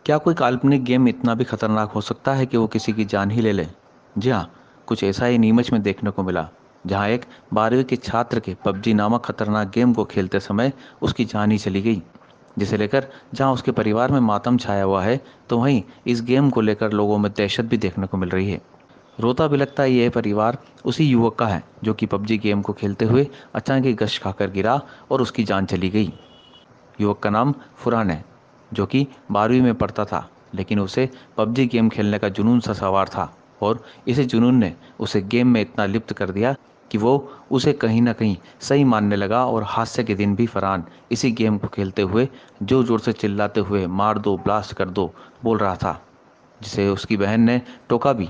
क्या कोई काल्पनिक गेम इतना भी खतरनाक हो सकता है कि वो किसी की जान ही ले ले? जी हाँ, कुछ ऐसा ही नीमच में देखने को मिला, जहाँ एक 12वीं के छात्र के पबजी नामक खतरनाक गेम को खेलते समय उसकी जान ही चली गई। जिसे लेकर जहाँ उसके परिवार में मातम छाया हुआ है, तो वहीं इस गेम को लेकर लोगों में दहशत भी देखने को मिल रही है। रोता बिलखता ये परिवार उसी युवक का है जो कि पबजी गेम को खेलते हुए अचानक ही गश खाकर गिरा और उसकी जान चली गई। युवक का नाम फुरहान है, जो कि 12वीं में पढ़ता था, लेकिन उसे पबजी गेम खेलने का जुनून सा सवार था और इसी जुनून ने उसे गेम में इतना लिप्त कर दिया कि वो उसे कहीं ना कहीं सही मानने लगा। और हादसे के दिन भी फरहान इसी गेम को खेलते हुए जोर जोर से चिल्लाते हुए मार दो, ब्लास्ट कर दो बोल रहा था, जिसे उसकी बहन ने टोका भी,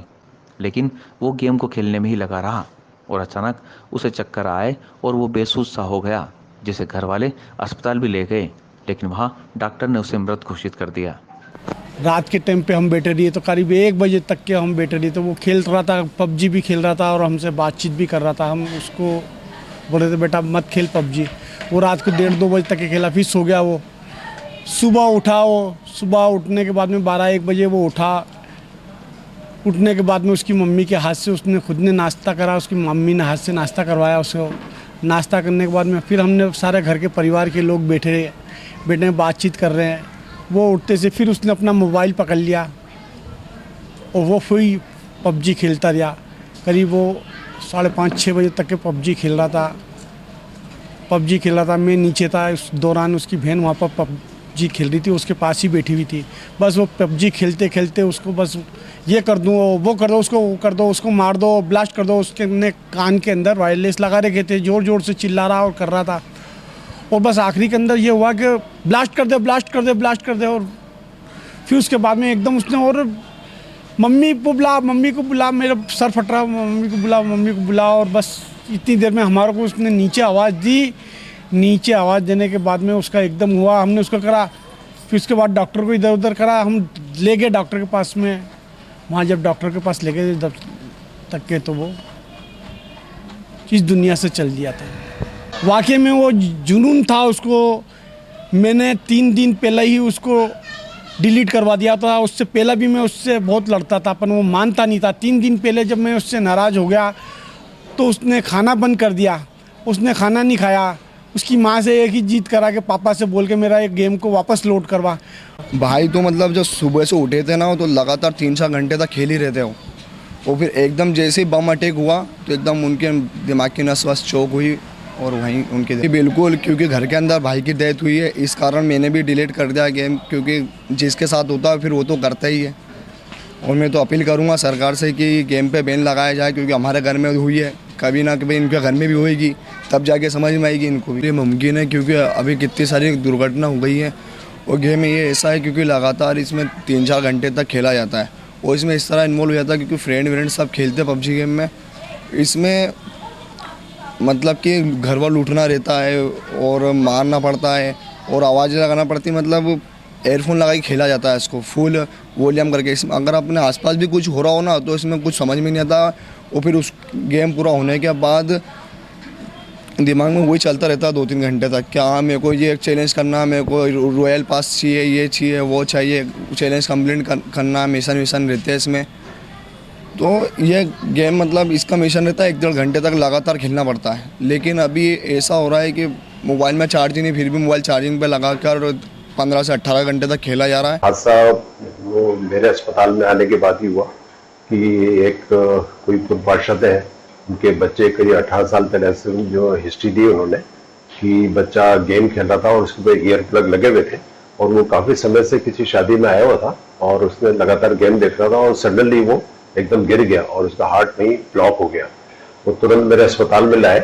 लेकिन वो गेम को खेलने में ही लगा रहा। और अचानक उसे चक्कर आए और वो बेसुध सा हो गया, जिसे घर वाले अस्पताल भी ले गए, लेकिन वहाँ डॉक्टर ने उसे मृत घोषित कर दिया। रात के टाइम पे हम बैठे रहिए तो करीब 1 बजे तक के हम बैठे रहिए, तो वो खेल रहा था, पबजी भी खेल रहा था और हमसे बातचीत भी कर रहा था। हम उसको बोल रहे थे बेटा मत खेल पबजी। वो रात को 1:30-2 बजे तक के खेला, फिर सो गया। वो सुबह उठा, वो सुबह उठने के बाद में 12-1 बजे वो उठा। उठने के बाद में उसकी मम्मी के हाथ से उसने खुद ने नाश्ता करा, उसकी मम्मी ने हाथ से नाश्ता करवाया उसको। नाश्ता करने के बाद में फिर हमने सारे घर के परिवार के लोग बैठे बातचीत कर रहे हैं। वो उठते से फिर उसने अपना मोबाइल पकड़ लिया और वो फिर पबजी खेलता रहा। करीब वो 5:30-6 बजे तक के पबजी खेल रहा था। मैं नीचे था, उस दौरान उसकी बहन वहाँ पर पबजी खेल रही थी, उसके पास ही बैठी हुई थी। बस वो पबजी खेलते खेलते उसको बस ये कर दूँ, वो कर दो, उसको वो कर दो, उसको मार दो, ब्लास्ट कर दो। उसके ने कान के अंदर वायरलेस लगा रखे थे, ज़ोर ज़ोर से चिल्ला रहा और कर रहा था। और बस आखिरी के अंदर ये हुआ कि ब्लास्ट कर दे, ब्लास्ट कर दे, ब्लास्ट कर दे। और फिर उसके बाद में एकदम उसने और मम्मी को बुला, मेरा सर फट रहा, मम्मी को बुला। और बस इतनी देर में हमारे को उसने नीचे आवाज़ दी। नीचे आवाज़ देने के बाद में उसका एकदम हुआ, हमने उसको करा। फिर उसके बाद डॉक्टर को इधर उधर करा, हम ले गए डॉक्टर के पास में। वहाँ जब डॉक्टर के पास ले गए तक के, तो वो इस दुनिया से चल दिया था। वाकई में वो जुनून था उसको। मैंने 3 दिन पहले ही उसको डिलीट करवा दिया था। उससे पहले भी मैं उससे बहुत लड़ता था, पर वो मानता नहीं था। 3 दिन पहले जब मैं उससे नाराज़ हो गया तो उसने खाना बंद कर दिया। उसने खाना नहीं खाया। उसकी माँ से एक ही जिद करा कि पापा से बोल के मेरा एक गेम को वापस लोड करवा। भाई तो मतलब जब सुबह से उठे थे ना, तो लगातार 3-4 घंटे तक खेल ही रहे थे वो फिर एकदम जैसे ही बम अटैक हुआ तो एकदम उनके दिमाग की नस वस चौक हुई और वहीं उनके बिल्कुल, क्योंकि घर के अंदर भाई की डेथ हुई है, इस कारण मैंने भी डिलीट कर दिया गेम। क्योंकि जिसके साथ होता है फिर वो तो करता ही है। और मैं तो अपील करूँगा सरकार से कि गेम पे बैन लगाया जाए, क्योंकि हमारे घर में हुई है, कभी ना कभी इनके घर में भी होएगी, तब जाके समझ में आएगी इनको भी। ये मुमकिन है क्योंकि अभी कितनी सारी दुर्घटना हो गई है। और गेम में ये ऐसा है क्योंकि लगातार इसमें 3-4 घंटे तक खेला जाता है और इसमें इस तरह इन्वॉल्व हो जाता है क्योंकि फ्रेंड सब खेलते हैं पबजी गेम में। इसमें मतलब कि घर वाल उठना रहता है और मारना पड़ता है और आवाज़ लगाना पड़ती है। मतलब एयरफोन लगा के खेला जाता है इसको फुल वॉल्यूम करके। इसमें अगर अपने आसपास भी कुछ हो रहा हो ना तो इसमें कुछ समझ में नहीं आता। और फिर उस गेम पूरा होने के बाद दिमाग में वही चलता रहता है 2-3 घंटे तक, क्या मेरे को ये चैलेंज करना, मेरे को रॉयल पास चाहिए, ये चाहिए, वो चाहिए, चैलेंज कंप्लीट करना, मिशन रहते हैं इसमें। तो ये गेम मतलब इसका मिशन रहता है 1-1.5 घंटे तक लगातार खेलना पड़ता है। लेकिन अभी ऐसा हो रहा है कि मोबाइल में चार्ज ही नहीं, फिर भी मोबाइल चार्जिंग पे लगा कर 15 से 18 घंटे तक खेला जा रहा है। हादसा वो मेरे अस्पताल में आने के बाद ही हुआ कि एक कोई पूर्व पार्षद है, उनके बच्चे करीब 18 साल पहले से जो हिस्ट्री दी उन्होंने कि बच्चा गेम खेल रहा था और उसके ऊपर ईयर प्लग लगे हुए थे और वो काफ़ी समय से किसी शादी में आया हुआ था और उसने लगातार गेम देख रहा था और सडनली वो एकदम गिर गया और उसका हार्ट वहीं ब्लॉक हो गया। वो तुरंत मेरे अस्पताल में लाए।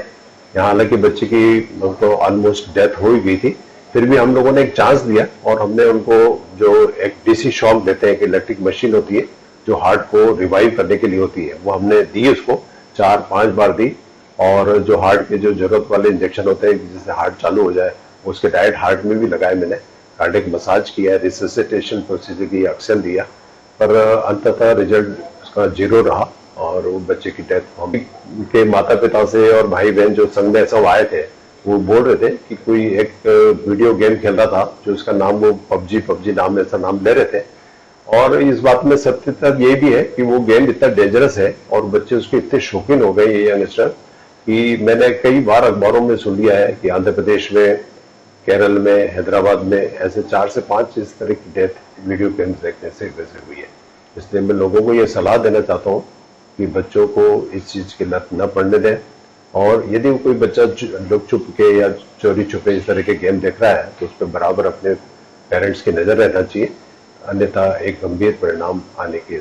यहाँ हालांकि बच्चे की तो ऑलमोस्ट डेथ हो ही गई थी, फिर भी हम लोगों ने एक चांस दिया और हमने उनको जो एक डीसी शॉक देते हैं, एक इलेक्ट्रिक मशीन होती है जो हार्ट को रिवाइव करने के लिए होती है, वो हमने दी उसको 4-5 बार दी। और जो हार्ट के जो जरूरत वाले इंजेक्शन होते हैं जिससे हार्ट चालू हो जाए, उसके डायरेक्ट हार्ट में भी लगाए मैंने। कार्डियक मसाज किया, रिससिटेशन प्रोसीजर की ऑक्सीजन दिया, पर अंततः रिजल्ट उसका 0 रहा और वो बच्चे की डेथ हो गई। उनके माता पिता से और भाई बहन जो संग में सब आए थे वो बोल रहे थे कि कोई एक वीडियो गेम खेल रहा था जो उसका नाम वो पबजी नाम ऐसा नाम ले रहे थे, और इस बात में सत्यता ये भी है कि वो गेम इतना डेंजरस है और बच्चे उसके इतने शौकीन हो गए, ये यंगस्टर, कि मैंने कई बार अखबारों में सुन लिया है कि आंध्र प्रदेश में, केरल में, हैदराबाद में ऐसे 4 से 5 इस तरह की डेथ वीडियो गेम्स देखने से वैसे हुई है। इसलिए मैं लोगों को ये सलाह देना चाहता हूँ कि बच्चों को इस चीज़ की लत न पड़ने दें, और यदि कोई बच्चा लुक छुप के या चोरी छुपे इस तरह के गेम देख रहा है तो उस पर बराबर अपने पेरेंट्स की नज़र रहना चाहिए, अन्यथा एक गंभीर परिणाम आने की